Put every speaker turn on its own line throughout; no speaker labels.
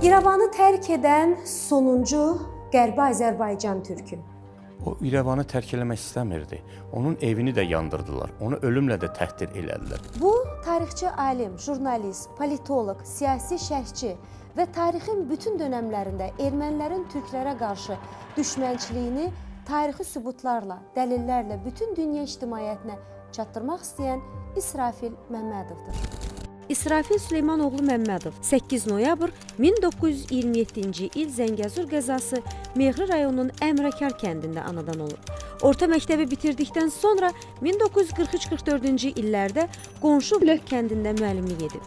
İrəvanı tərk edən sonuncu Qərbi Azərbaycan türkü.
O İrəvanı tərk eləmək istəmirdi. Onun evini də yandırdılar. Onu ölümlə də təhdid elədilər.
Bu, tarixçi alim, jurnalist, politoloq, siyasi şərhçi və tarixin bütün dönəmlərində ermənilərin türklərə qarşı düşmənçiliyini tarixi sübutlarla, dəlillərlə bütün dünya ictimaiyyətinə çatdırmaq istəyən İsrafil Məmmədovdur. İsrafil Süleymanoğlu Məmmədov 8 noyabr 1927-ci il Zəngəzur qəzası Meğri rayonunun Əmrəkar kəndində anadan olub. Orta məktəbi bitirdikdən sonra 1943-44-cü illərdə qonşu Blök kəndində müəllimlik edib.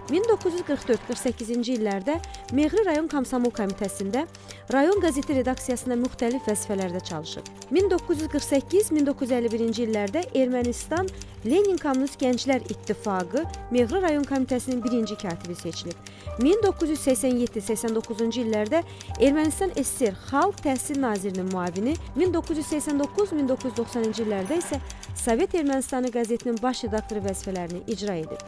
1944-48-ci illərdə Meğri rayon Komsomol komitəsində rayon qəzeti redaksiyasında müxtəlif vəzifələrdə çalışıb. 1948-1951-ci illərdə Ermənistan Lenin Kommunist Gənclər İttifaqı Meğri rayon komitəsinin birinci katibi seçilib. 1987-89-cu illərdə Ermənistan SSR Xalq Təhsil Nazirinin müavini, 1989-1990-cı illərdə isə Sovet Ermənistanı qəzetinin baş redaktoru vəzifələrini icra edib.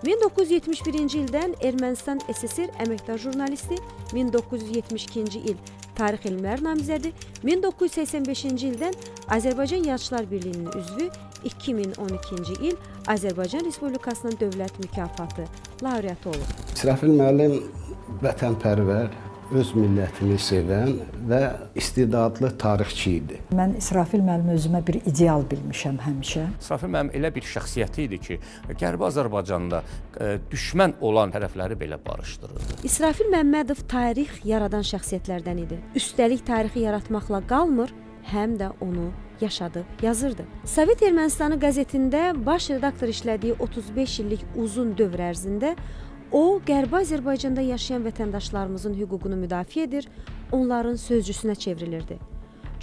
1971-ci ildən Ermənistan SSR əməkdar jurnalisti, 1972-ci il Tarix elmlər namizədi, 1985-ci ildən Azərbaycan Yazıçılar Birliyinin üzvü, 2012-ci il Azərbaycan Respublikasının dövlət mükafatı laureatı olub.
İsrafil müəllim vətənpərvər, öz millətini sevən və istedadlı tarixçi idi.
Mən İsrafil müəllimi özümə bir ideal bilmişəm həmişə.
İsrafil müəllim elə bir şəxsiyyəti idi ki, Qərbi Azərbaycanda düşmən olan tərəfləri belə barışdırırdı.
İsrafil Məmmədov tarix yaradan şəxsiyyətlərdən idi. Üstəlik tarixi yaratmaqla qalmır, həm də onu yaşadı, yazırdı. Sovet Ermənistanı qəzetində baş redaktor işlədiyi 35 illik uzun dövr ərzində o, Qərbi Azərbaycanda yaşayan vətəndaşlarımızın hüququnu müdafiə edir, onların sözcüsünə çevrilirdi.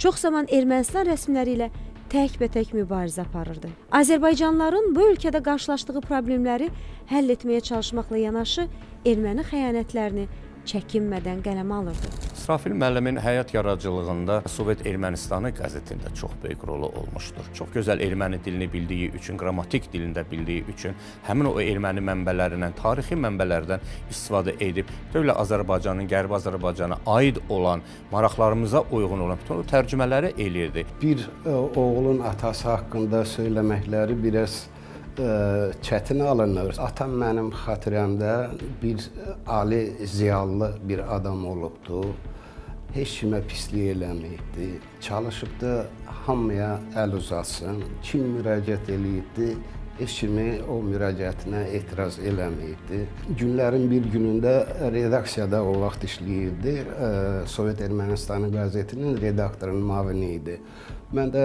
Çox zaman Ermənistan rəsmiləri ilə təkbətək mübarizə aparırdı. Azərbaycanlıların bu ölkədə qarşılaşdığı problemləri həll etməyə çalışmaqla yanaşı, erməni xəyanətlərini çəkinmədən qələmə alırdı.
İsrafil müəllimin həyat yaradıcılığında Sovet Ermənistanı qəzetində çox böyük rolu olmuşdur. Çox gözəl erməni dilini bildiyi üçün, qrammatik dilində bildiyi üçün həmin o erməni mənbələrindən, tarixi mənbələrdən istifadə edib, bütövlə Azərbaycanın, Qərbi Azərbaycana aid olan, maraqlarımıza uyğun olan bütün o tərcümələri eləyirdi.
Bir oğlun atası haqqında söyləməkləri biraz çətin alınır. Atam mənim xatirəmdə bir ali, ziyalı bir adam olubdu. Heç kimə pislik eləməyibdi. Çalışıbdı hamıya əl uzatsın. Kim müraciət eləyibdi, heç kimi o müraciətinə etiraz eləməyibdi. Günlərin bir günündə redaksiyada o vaxt işləyirdi. Sovet Ermənistanı qəzetinin redaktorunun müavini idi. Mən də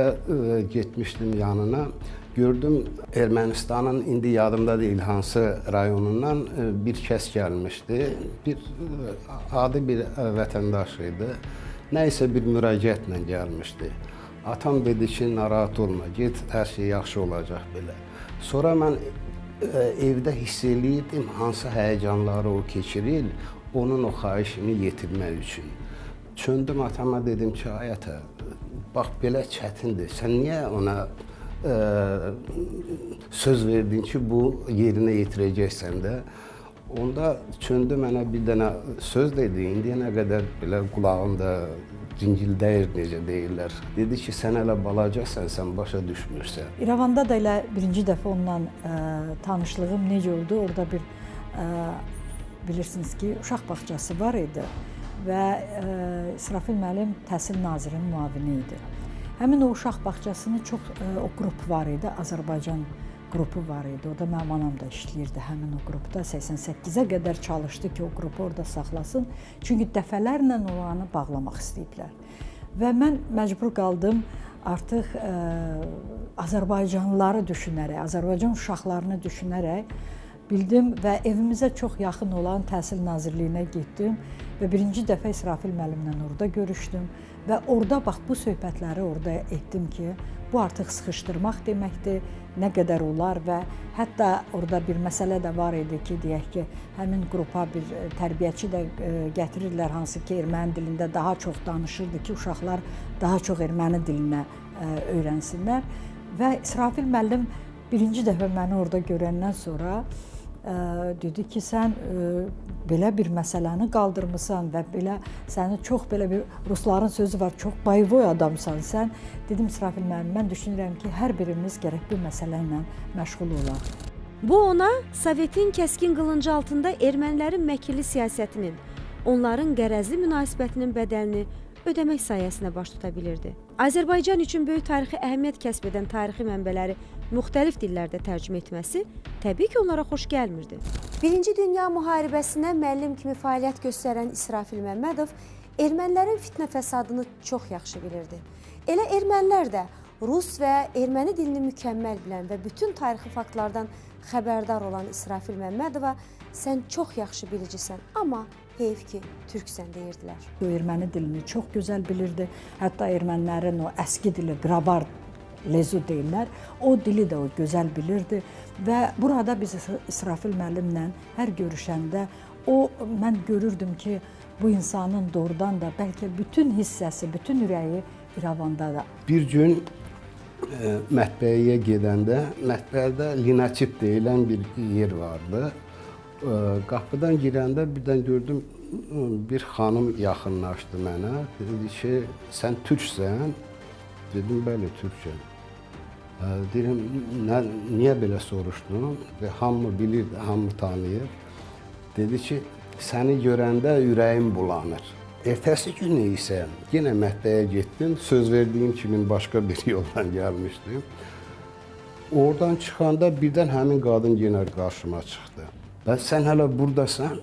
getmişdim yanına. Gördüm, Ermənistanın indi yadımda deyil hansı rayonundan bir kəs gəlmişdi. Bir adi bir vətəndaş idi. Nəysə bir müraciətlə gəlmişdi. Atam dedi ki, narahat olma, get, hər şey yaxşı olacaq belə. Sonra mən evdə hiss eləyirdim hansı həyəcanları o keçirir, onun o xahişini yetirmək üçün. Çöndüm atama, dedim ki, ayətə, bax belə çətindir, sən niyə ona söz verdin ki, bu yerinə yetirəcəksən də. Onda çöndü mənə bir dənə söz dedi, indiyənə qədər belə qulağımda cingildəyir, necə deyirlər. Dedi ki, sən hələ balacasən, sən başa düşmürsən.
İrəvanda da elə birinci dəfə onunla tanışlığım necə oldu? Orada bir, bilirsiniz ki, uşaq bağçası var idi və İsrafil müəllim Təhsil Nazirinin müavini idi. Həmin o uşaq bağçasının çox o qrup var idi, Azərbaycan qrupu var idi. Orada mənim anam da işləyirdi həmin o qrupda. 88-ə qədər çalışdı ki, o qrupu orada saxlasın. Çünki dəfələrlə olanı bağlamaq istəyiblər. Və mən məcbur qaldım artıq Azərbaycanlıları düşünərək, Azərbaycan uşaqlarını düşünərək bildim və evimizə çox yaxın olan Təhsil Nazirliyinə getdim və birinci dəfə İsrafil müəllimlə orada görüşdüm. Və orada, bax, bu söhbətləri orada etdim ki, bu artıq sıxışdırmaq deməkdir, nə qədər olar və hətta orada bir məsələ də var idi ki, deyək ki, həmin qrupa bir tərbiyəçi də gətirirlər, hansı ki, erməni dilində daha çox danışırdı ki, uşaqlar daha çox erməni dilinə öyrənsinlər. Və İsrafil müəllim birinci dəfə məni orada görəndən sonra dedi ki, sən belə bir məsələni qaldırmısan və belə səni çox belə bir rusların sözü var, çox boyvoy adamsan sən. Dedim İsrafil müəllim, mən düşünürəm ki, hər birimiz gərək bu məsələ ilə məşğul olaq.
Bu ona Sovetin kəskin qılıncı altında ermənilərin məkirli siyasətinin, onların qərəzli münasibətinin bədəlini ödəmək sayəsində baş tuta bilirdi. Azərbaycan üçün böyük tarixi əhəmiyyət kəsb edən tarixi mənbələri müxtəlif dillərdə tərcümə etməsi təbii ki, onlara xoş gəlmirdi. Birinci Dünya müharibəsinə müəllim kimi fəaliyyət göstərən İsrafil Məmmədov ermənilərin fitnə fəsadını çox yaxşı bilirdi. Elə ermənilər də rus və erməni dilini mükəmməl bilən və bütün tarixi faktlardan xəbərdar olan İsrafil Məmmədova sən çox yaxşı bilicisən, amma heyf ki, türksən deyirdilər.
O erməni dilini çox gözəl bilirdi. Hətta ermənilərin o əski dili, qrabar lezu deyirlər, o dili də o gözəl bilirdi. Və burada biz İsrafil müəllimlə hər görüşəndə mən görürdüm ki, bu insanın doğrudan da bəlkə bütün hissəsi, bütün ürəyi İrəvandadır.
Bir gün mətbəəyə gedəndə, mətbəədə Linaçip deyilən bir yer vardı. Qapıdan girəndə birdən gördüm, bir xanım yaxınlaşdı mənə. Dedi ki, sən türksən? Dedim, bəli, türkəm. Deyirəm, niyə belə soruşdun? Hamı bilir, hamı tanıyır. Dedi ki, səni görəndə ürəyim bulanır. Ertəsi günü isə yenə mətbəəyə getdim. Söz verdiyim kimi başqa bir yoldan gəlmişdim. Oradan çıxanda birdən həmin qadın yenə qarşıma çıxdı. Sən hələ buradasan.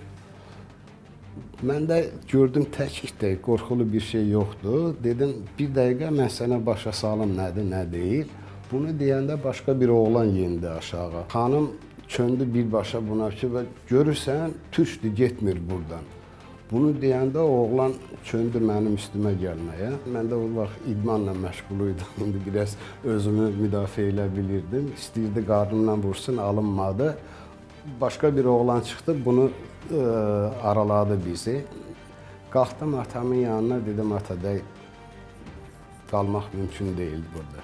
Mən də gördüm təklikdə, qorxulu bir şey yoxdur. Dedim, bir dəqiqə mən sənə başa salım nədir, nə deyil. Bunu deyəndə başqa bir oğlan yendi aşağı. Xanım çöndü birbaşa buna ki, və görürsən, türkdür, getmir buradan. Bunu deyəndə oğlan çöndü mənim üstümə gəlməyə. Mən də o vaxt idmanla məşğul idim. İndi biraz özümü müdafiə elə bilirdim. İstəyirdi qarnımdan vursun, alınmadı. Başqa bir oğlan çıxdı, bunu araladı bizi. Qalxdım atamın yanına, dedim, ata, qalmaq mümkün deyil burada.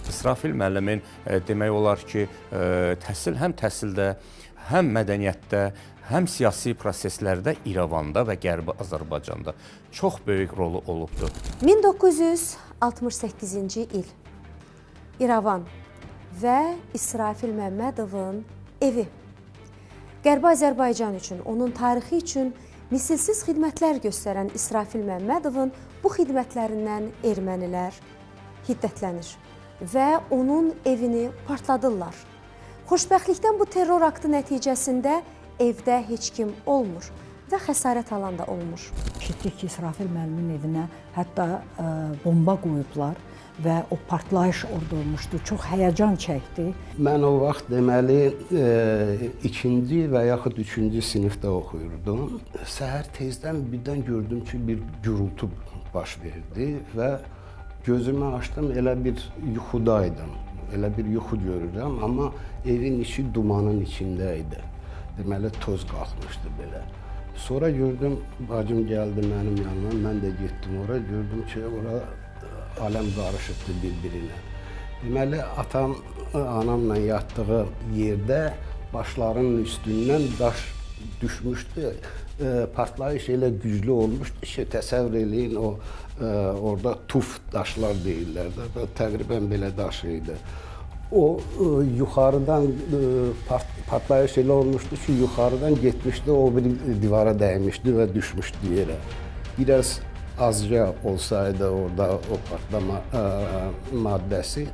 İsrafil müəllimin demək olar ki, həm təhsildə, həm mədəniyyətdə, həm siyasi proseslərdə İrəvanda və Qərbi Azərbaycanda çox böyük rolu olubdur.
1968-ci il İrəvan və İsrafil Məmmədovun evi. Qərbi Azərbaycan üçün, onun tarixi üçün misilsiz xidmətlər göstərən İsrafil Məmmədovun bu xidmətlərindən ermənilər hiddətlənir və onun evini partladırlar. Xoşbəxtlikdən bu terror aktı nəticəsində evdə heç kim olmur və xəsarət alan da olmur.
Eşitdik ki, İsrafil müəllimin evinə hətta bomba qoyublar və o partlayış orada olmuşdu. Çox həyəcan çəkdi.
Mən o vaxt deməli ikinci və yaxud üçüncü sinifdə oxuyurdum. Səhər tezdən birdən gördüm ki, bir gürültü baş verdi və gözümü açdım, elə bir yuxudaydım. Elə bir yuxu görürəm, amma evin içi dumanın içində idi. Deməli toz qalxmışdı belə. Sonra gördüm, bacım gəldi mənim yanıma, mən də getdim ora, gördüm ki, ora aləm qarışıbdı bir-birinə. Deməli, atam, anamla yatdığı yerdə başlarının üstündən daş düşmüşdü. Partlayış elə güclü olmuşdu ki, təsəvvür eləyin, orada tuf daşlar deyirlər də, təqribən belə daş idi. O yuxarıdan partlayış elə olmuşdu ki, yuxarıdan getmişdi, o bir divara dəymişdi və düşmüşdü yerə. Biraz azca olsaydı orada o patlama maddəsi,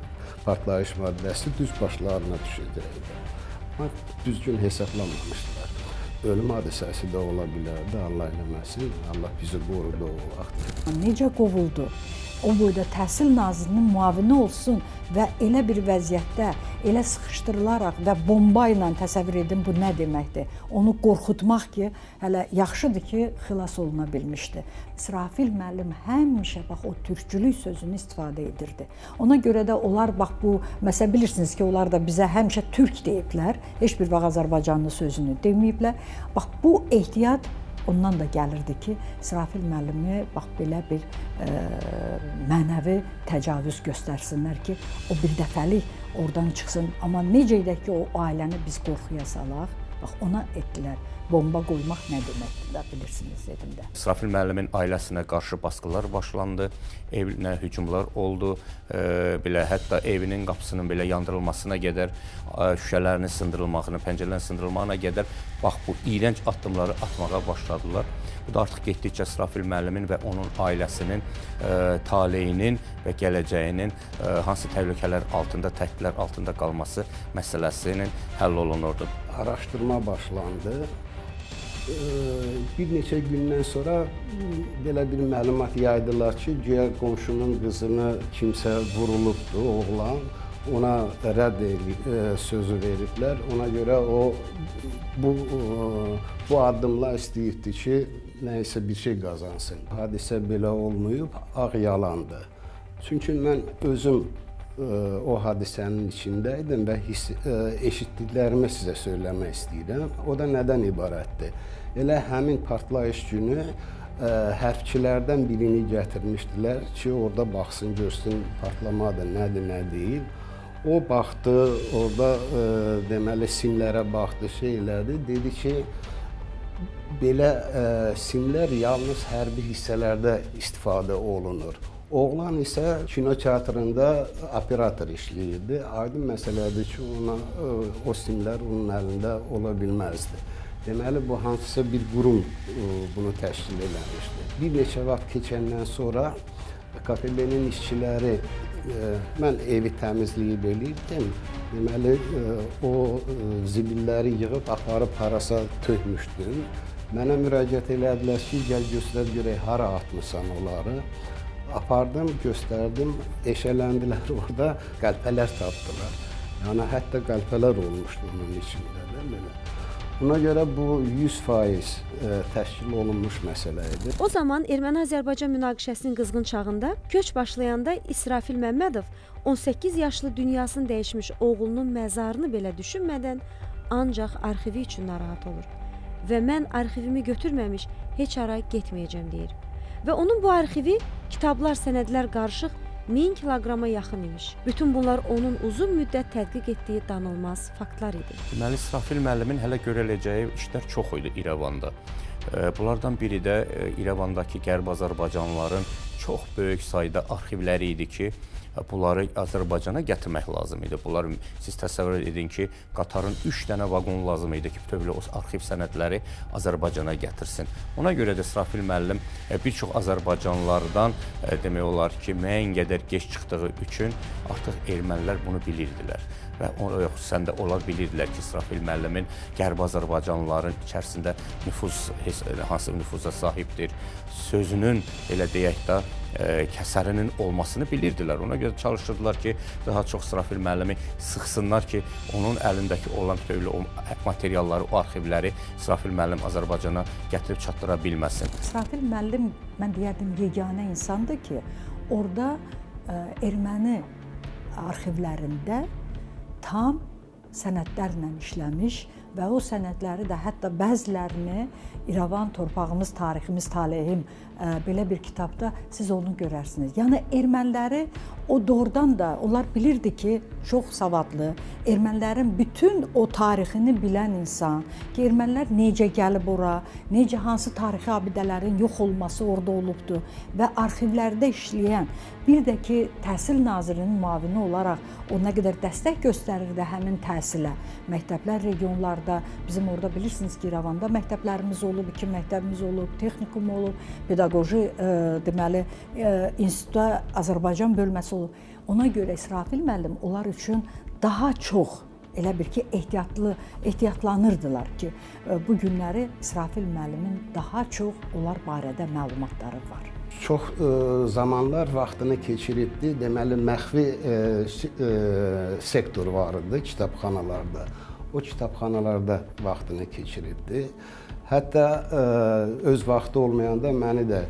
partlayış maddəsi düz başlarına düşəcəkdi. Amma düzgün hesablamamışdılar. Ölüm hadisəsi də ola bilərdi, Allah eləməsin. Allah bizi qorudu o vaxt.
Necə qovuldu? O boyda Təhsil Nazirinin müavini olsun və elə bir vəziyyətdə, elə sıxışdırılaraq və bomba ilə təsəvvür edin, bu nə deməkdir? Onu qorxutmaq ki, hələ yaxşıdır ki, xilas oluna bilmişdi. İsrafil müəllim həmişə bax o türkçülük sözünü istifadə edirdi. Ona görə də onlar bax bu, məsələn bilirsiniz ki, onlar da bizə həmişə türk deyiblər, heç bir vaxt Azərbaycanlı sözünü deməyiblər. Bax bu ehtiyat ondan da gəlirdi ki, İsrafil müəllimi bax belə bir mənəvi təcavüz göstərsinlər ki, o bir dəfəlik oradan çıxsın. Amma necə edək ki, o ailəni biz qorxuya salaq? Bax, ona etdilər. Bomba qoymaq nə deməkdir, bilirsiniz, dedim də.
İsrafil müəllimin ailəsinə qarşı basqılar başlandı, evinə hücumlar oldu, belə hətta evinin qapısının belə yandırılmasına qədər, şüşələrinin sındırılmağına, pəncərələrin sındırılmağına qədər bax bu iyrənc addımları atmağa başladılar. Bu da artıq getdikcə İsrafil müəllimin və onun ailəsinin taleyinin və gələcəyinin hansı təhlükələr altında, təhdidlər altında qalması məsələsinin həll olunurdu.
Araşdırma başlandı. Bir neçə gündən sonra belə bir məlumat yaydılar ki, güya qonşunun qızını kimsə vurulubdu, oğlan. Ona rədd sözü veriblər. Ona görə o bu addımla istəyirdi ki, nəysə bir şey qazansın. Hadisə belə olmayıb, ağ yalandı. Çünki mən özüm o hadisənin içindəydim və eşitdiklərimi sizə söyləmək istəyirəm. O da nədən ibarətdir? Elə həmin partlayış günü hərbçilərdən birini gətirmişdilər ki, orada baxsın, görsün partlamadır, nədir, nə deyil. O baxdı, orada deməli simlərə baxdı, şeylədi. Dedi ki, belə simlər yalnız hərbi hissələrdə istifadə olunur. Oğlan isə kino teatrında operator işləyirdi. Aydın məsələdir ki, o simlər onun əlində ola bilməzdi. Deməli, bu hansısa bir qurum bunu təşkil eləmişdi. Bir neçə vaxt keçəndən sonra KGB-nin işçiləri, mən evi təmizləyib eləyirdim. Deməli, o zibilləri yığıb, aparıb harasa tökmüşdüm. Mənə müraciət elədilər ki, gəl göstər görək, hara atmışsan onları. Apardım, göstərdim, eşələndilər orada, qəlpələr tapdılar. Yəni, hətta qəlpələr olmuşdu onun içində də belə. Buna görə bu 100% təşkil olunmuş məsələ idi.
O zaman Erməni-Azərbaycan münaqişəsinin qızğın çağında köç başlayanda İsrafil Məmmədov 18 yaşlı dünyasını dəyişmiş oğlunun məzarını belə düşünmədən ancaq arxivi üçün narahat olur. Və mən arxivimi götürməmiş heç ara getməyəcəm deyir. Və onun bu arxivi kitablar, sənədlər qarışıq 1000 kiloqrama yaxın imiş. Bütün bunlar onun uzun müddət tədqiq etdiyi danılmaz faktlar idi.
Deməli, İsrafil müəllimin hələ görüləcəyi işlər çox idi İrəvanda. Bunlardan biri də İrəvandakı Qərb Azərbaycanlıların çox böyük sayda arxivləri idi ki, bunları Azərbaycana gətirmək lazım idi. Bunlar, siz təsəvvür edin ki, qatarın 3 dənə vaqon lazım idi ki, bütövlü o arxiv sənədləri Azərbaycana gətirsin. Ona görə də İsrafil müəllim bir çox Azərbaycanlılardan demək olar ki, müəyyən qədər geç çıxdığı üçün artıq ermənilər bunu bilirdilər. Və xüsusən də onlar bilirdilər ki, İsrafil müəllimin Qərb Azərbaycanlıların içərisində hansı nüfuza sahibdir, sözünün, elə deyək də, kəsərinin olmasını bilirdilər. Ona görə çalışırdılar ki, daha çox İsrafil müəllimi sıxsınlar ki, onun əlindəki olan bütövlü o materialları, o arxivləri İsrafil müəllim Azərbaycana gətirib çatdıra bilməsin.
İsrafil müəllim, mən deyərdim, yeganə insandır ki, orada erməni arxivlərində tam sənədlərlə işləmiş və o sənədləri də hətta bəzilərini İrəvan torpağımız, tariximiz, taleyim belə bir kitabda siz onu görərsiniz. Yəni erməniləri o doğrudan da onlar bilirdi ki, çox savadlı, ermənilərin bütün o tarixini bilən insan, ki, ermənilər necə gəlib ora, necə hansı tarixi abidələrin yox olması orada olubdu və arxivlərdə işləyən, bir də ki, Təhsil Nazirinin müavini olaraq o nə qədər dəstək göstərirdi həmin təhsilə. Məktəblər regionlarda, bizim orada bilirsiniz ki, İrəvanda məktəblərimiz olub, 2 məktəbimiz olub, texnikum olub, pedaqoji deməli institutda Azərbaycan bölməsi olub. Ona görə İsrafil müəllim onlar üçün daha çox elə bir ki, ehtiyatlanırdılar ki, bu günləri İsrafil müəllimin daha çox onlar barədə məlumatları var.
Çox zamanlar vaxtını keçiribdi. Deməli, məxfi sektor var idi kitabxanalarda. O kitabxanalarda vaxtını keçiribdi. Hətta öz vaxtı olmayanda məni də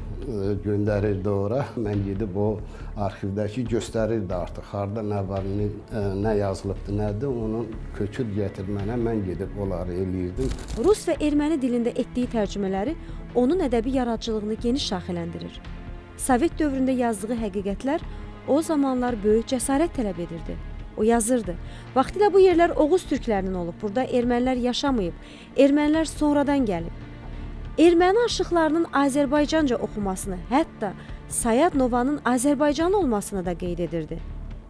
göndərirdi ora. Mən gedib o arxivdəki göstərirdi artıq. Harda nə var, nə yazılıbdır, nədir, onu köçür gətirmənə mən gedib onları eləyirdim.
Rus və erməni dilində etdiyi tərcümələri onun ədəbi yaradıcılığını geniş şaxələndirir. Sovet dövründə yazdığı həqiqətlər o zamanlar böyük cəsarət tələb edirdi. O yazırdı. Vaxtilə bu yerlər Oğuz türklərinin olub. Burada ermənilər yaşamayıb. Ermənilər sonradan gəlib. Erməni aşıqlarının Azərbaycanca oxumasını, hətta Sayadnovanın Azərbaycanlı olmasını da qeyd edirdi.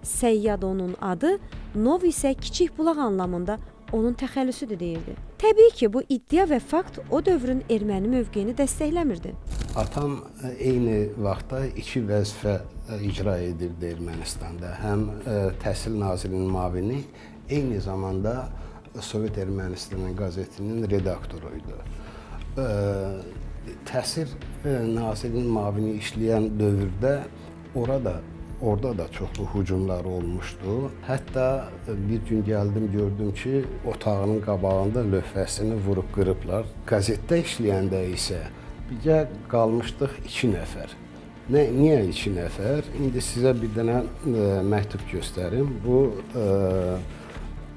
Səyyadonun adı, Nov isə kiçik bulaq anlamında onun təxəllüsüdür deyirdi. Təbii ki, bu iddia və fakt o dövrün erməni mövqeyini dəstəkləmirdi.
Atam eyni vaxtda iki vəzifə icra edirdi Ermənistanda. Həm Təhsil Nazirinin müavini, eyni zamanda Sovet Ermənistanı qəzetinin redaktoruydu. Təhsil Nazirinin müavini işləyən dövrdə orada da çoxlu hücumlar olmuşdu. Hətta bir gün gəldim, gördüm ki, otağının qabağında lövhəsini vurub qırıblar. Qəzetdə işləyəndə isə bizə qalmışdıq 2 nəfər. Niyə 2 nəfər? İndi sizə bir dənə məktub göstərim. Bu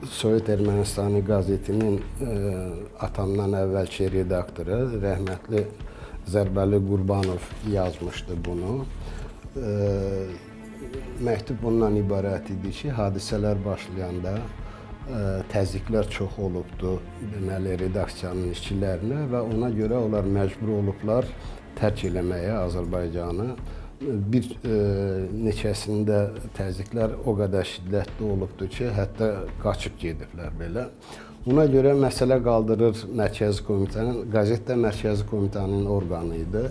Sovet Ermənistanı qəzetinin atamdan əvvəlki redaktoru, rəhmətli Zərbəli Qurbanov yazmışdı bunu. Məktub bundan ibarət idi ki, hadisələr başlayanda təzyiqlər çox olubdu deməli redaksiyanın işçilərinə və ona görə onlar məcbur olublar tərk eləməyə Azərbaycanı. Bir neçəsində təzyiqlər o qədər şiddətli olubdu ki, hətta qaçıb gediblər belə. Buna görə məsələ qaldırır Mərkəzi Komitənin, qəzet də Mərkəzi Komitənin orqanı idi.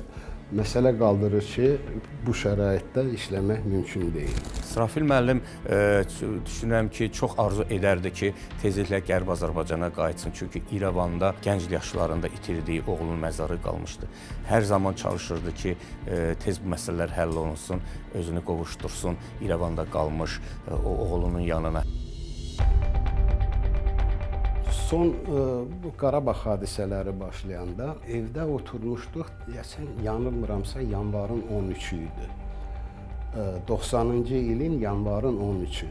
Məsələ qaldırır ki, bu şəraitdə işləmək mümkün deyil.
İsrafil müəllim düşünürəm ki, çox arzu edərdi ki, tezliklə Qərb Azərbaycana qayıtsın. Çünki İrəvanda gənc yaşlarında itirdiyi oğlunun məzarı qalmışdı. Hər zaman çalışırdı ki, tez bu məsələlər həll olunsun, özünü qovuşdursun İrəvanda qalmış o oğlunun yanına.
Son bu Qarabağ hadisələri başlayanda evdə oturmuşduq, deyəsən yanılmıramsa yanvarın 13-ü idi. 90-cı ilin yanvarın 13-ü.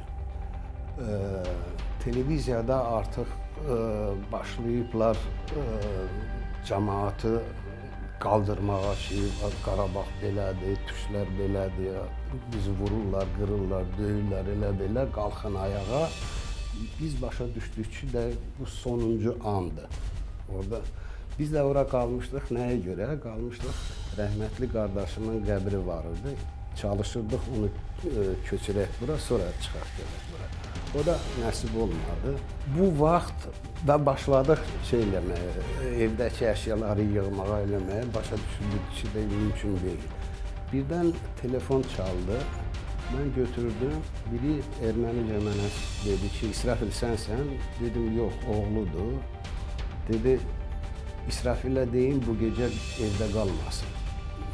Televiziyada artıq başlayıblar cəmaatı qaldırmağa ki, Qarabağ belədir, türklər belədir, bizi vururlar, qırırlar, döyürlər, elə belə, qalxın ayağa. Biz başa düşdük ki, bu sonuncu andır. Orada biz də ora qalmışdıq. Nəyə görə? Qalmışdıq. Rəhmətli qardaşımın qəbri var idi. Çalışırdıq onu köçürək bura, sonra çıxaq gələk bura. O da nəsib olmadı. Bu vaxt da başladıq şey eləməyə, evdəki əşyaları yığmağa eləməyə. Başa düşürdük ki, mümkün deyil. Birdən telefon çaldı. Mən götürdüm, biri ermənicə mənə dedi ki, İsrafil sənsən? Dedim, yox, oğludur. Dedi, İsrafillə deyin, bu gecə evdə qalmasın.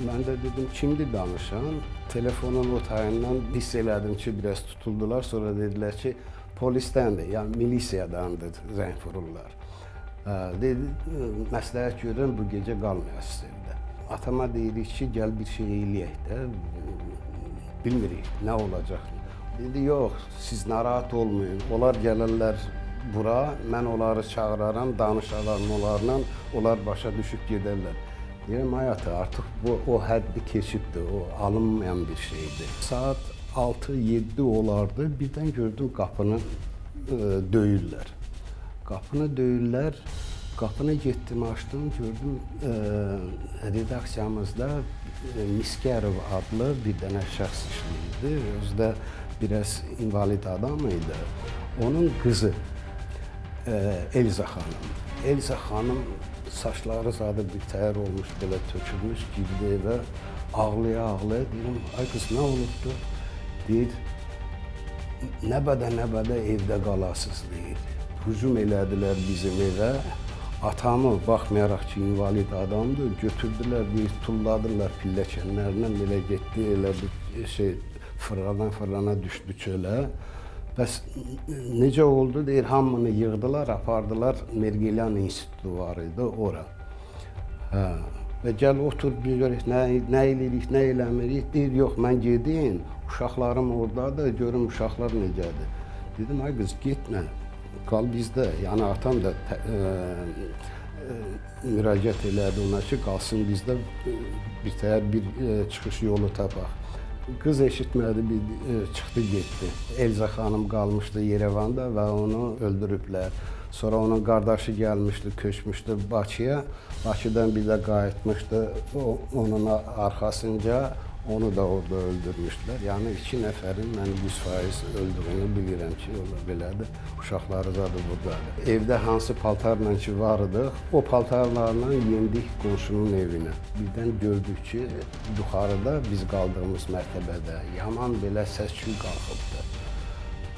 Mən də dedim, kimdir danışan? Telefonun o tayından hiss elədim ki, biraz tutuldular. Sonra dedilər ki, polisdəndir, yəni milisiyadandır, zəng vururlar. Dedi, məsləhət görürəm, bu gecə qalmayasınız evdə. Atama deyirik ki, gəl bir şey eləyək də. Bilmirik, nə olacaq. Dedi, yox, siz narahat olmayın. Onlar gələrlər bura, mən onları çağıraram, danışaram onlarla, onlar başa düşüb gedərlər. Deyirəm, həyatı, artıq o həddi keçibdir, o alınmayan bir şeydir. Saat 6-7 olardı, birdən gördüm qapını döyürlər. Qapını döyürlər, qapını getdim, açdım, gördüm redaksiyamızda Miskərov adlı bir dənə şəxs işləyirdi. Özü də biraz invalid adam idi. Onun qızı Elza xanım. Elza xanım saçları zadı bir təhər olmuş, belə tökülmüş, girdi evə, ağlaya-ağlaya. Deyirəm, ay qız, nə olubdu? Deyir, nəbədə evdə qalasız, deyir. Hücum elədilər bizim evə. Atamı, baxmayaraq ki, invalid adamdır, götürdülər, bir tulladılar pilləkənlərindən, belə getdi, elə bir şey, fırlana düşdü çölə. Bəs necə oldu, deyir, hamını yığdılar, apardılar, Mergelian İnstitutu var idi, ora. Və gəl, otur, bir görək, nə eləyirik, nə eləmirik, deyir, yox, mən gedim, uşaqlarım oradadır, görüm uşaqlar necədir. Dedim, ay qız, getmə. Qal bizdə, yəni atam da müraciət elədi ona ki, qalsın bizdə bir çıxış yolu tapaq. Qız eşitmədi, çıxdı getdi. Elza xanım qalmışdı Yerevanda və onu öldürüblər. Sonra onun qardaşı gəlmişdi, köçmüşdü Bakıya. Bakıdan bir də qayıtmışdı. Onun arxasınca onu da orada öldürmüşdülər. Yəni 2 nəfərin mən 100% öldüyünü bilirəm ki, ola belədir. Uşaqları da buradadır. Evdə hansı paltarla ki vardıq, o paltarlarla yendik qonşunun evinə. Birdən gördük ki, yuxarıda biz qaldığımız mərtəbədə yaman belə səs-küy qalxıbdı.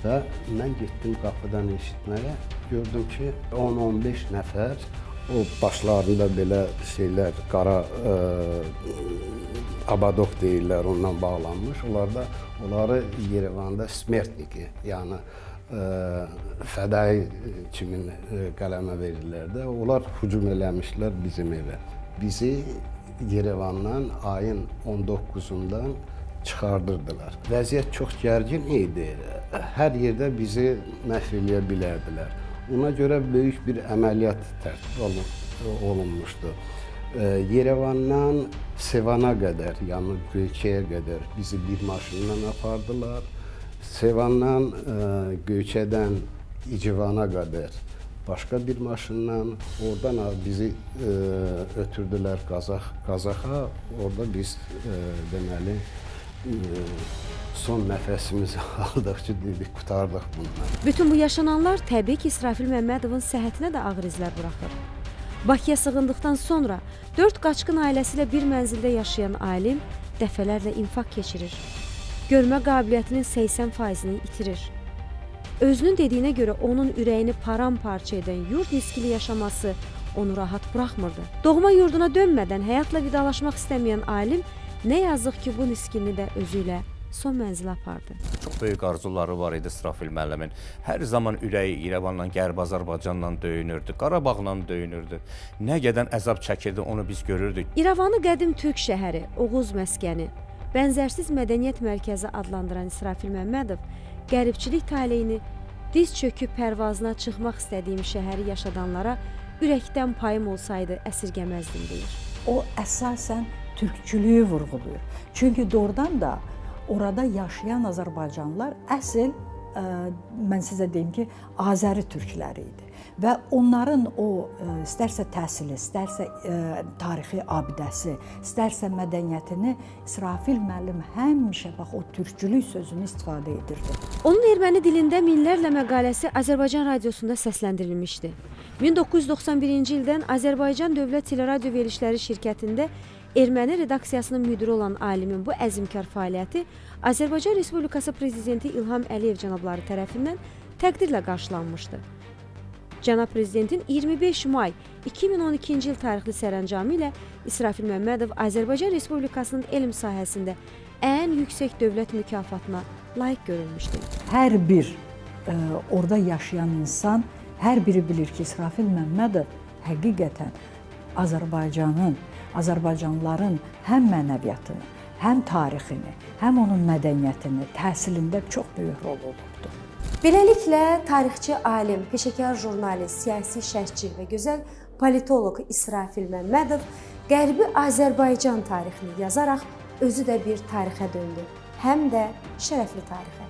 Və mən getdim qapıdan eşitməyə, gördüm ki 10-15 nəfər o başlarında belə şeylər, qara abadok deyirlər, ondan bağlanmış. Onları Yerevanda smertniki, yəni fədai kimi qələmə verirlər də. Onlar hücum eləmişlər bizim evə. Bizi Yerevandan ayın 19-undan çıxardırdılar. Vəziyyət çox gərgin idi. Hər yerdə bizi məhv eləyə bilərdilər. Ona görə böyük bir əməliyyat tərtib olunmuşdu. Yerevandan Sevana qədər, yəni Göyçəyə qədər bizi bir maşından apardılar. Sevandan Göyçədən İcivana qədər başqa bir maşından, oradan bizi ötürdülər Qazaxa. Orada biz deməli son nəfəsimizi aldıq ki, dedik, qutardıq bundan.
Bütün bu yaşananlar təbii ki, İsrafil Məmmədovun səhhətinə də ağır izlər buraxır. Bakıya sığındıqdan sonra 4 qaçqın ailəsi ilə bir mənzildə yaşayan alim dəfələrlə infarkt keçirir. Görmə qabiliyyətinin 80%-ni itirir. Özünün dediyinə görə onun ürəyini paramparça edən yurd niskili yaşaması onu rahat buraxmırdı. Doğma yurduna dönmədən həyatla vidalaşmaq istəməyən alim nə yazıq ki, bu niskilini də özü ilə son mənzilə apardı.
Çox böyük arzuları var idi İsrafil müəllimin. Hər zaman ürəyi İrəvanla, Qərbi Azərbaycanla döyünürdü, Qarabağla döyünürdü. Nə qədər əzab çəkirdi, onu biz görürdük.
İrəvanı qədim türk şəhəri, Oğuz məskəni, bənzərsiz mədəniyyət mərkəzi adlandıran İsrafil Məmmədov qəribçilik taleyini diz çöküb pərvazına çıxmaq istədiyim şəhəri yaşadanlara ürəkdən payım olsaydı əsirgəməzdim deyir.
O əsasən türkçülüyü vurğulayır. Çünki doğrudan da orada yaşayan Azərbaycanlılar əsl, mən sizə deyim ki, Azəri türkləri idi. Və onların o, istərsə təhsili, istərsə tarixi abidəsi, istərsə mədəniyyətini İsrafil müəllim həmişə bax o türkçülük sözünü istifadə edirdi.
Onun erməni dilində minlərlə məqaləsi Azərbaycan radiosunda səsləndirilmişdi. 1991-ci ildən Azərbaycan Dövlət Teleradio Verilişləri şirkətində erməni redaksiyasının müdiri olan alimin bu əzmkar fəaliyyəti Azərbaycan Respublikası Prezidenti İlham Əliyev cənabları tərəfindən təqdirlə qarşılanmışdı. Cənab Prezidentin 25 may 2012-ci il tarixli sərəncamı ilə İsrafil Məmmədov Azərbaycan Respublikasının elm sahəsində ən yüksək dövlət mükafatına layiq görülmüşdü.
Hər bir orada yaşayan insan, hər biri bilir ki, İsrafil Məmmədov həqiqətən Azərbaycanın, Azərbaycanlıların həm mənəviyyatını, həm tarixini, həm onun mədəniyyətini, təhsilində çox böyük rol olubdur.
Beləliklə, tarixçi alim, peşəkar jurnalist, siyasi şərhçi və gözəl politoloq İsrafil Məmmədov Qərbi Azərbaycan tarixini yazaraq özü də bir tarixə döndü, həm də şərəfli tarixə.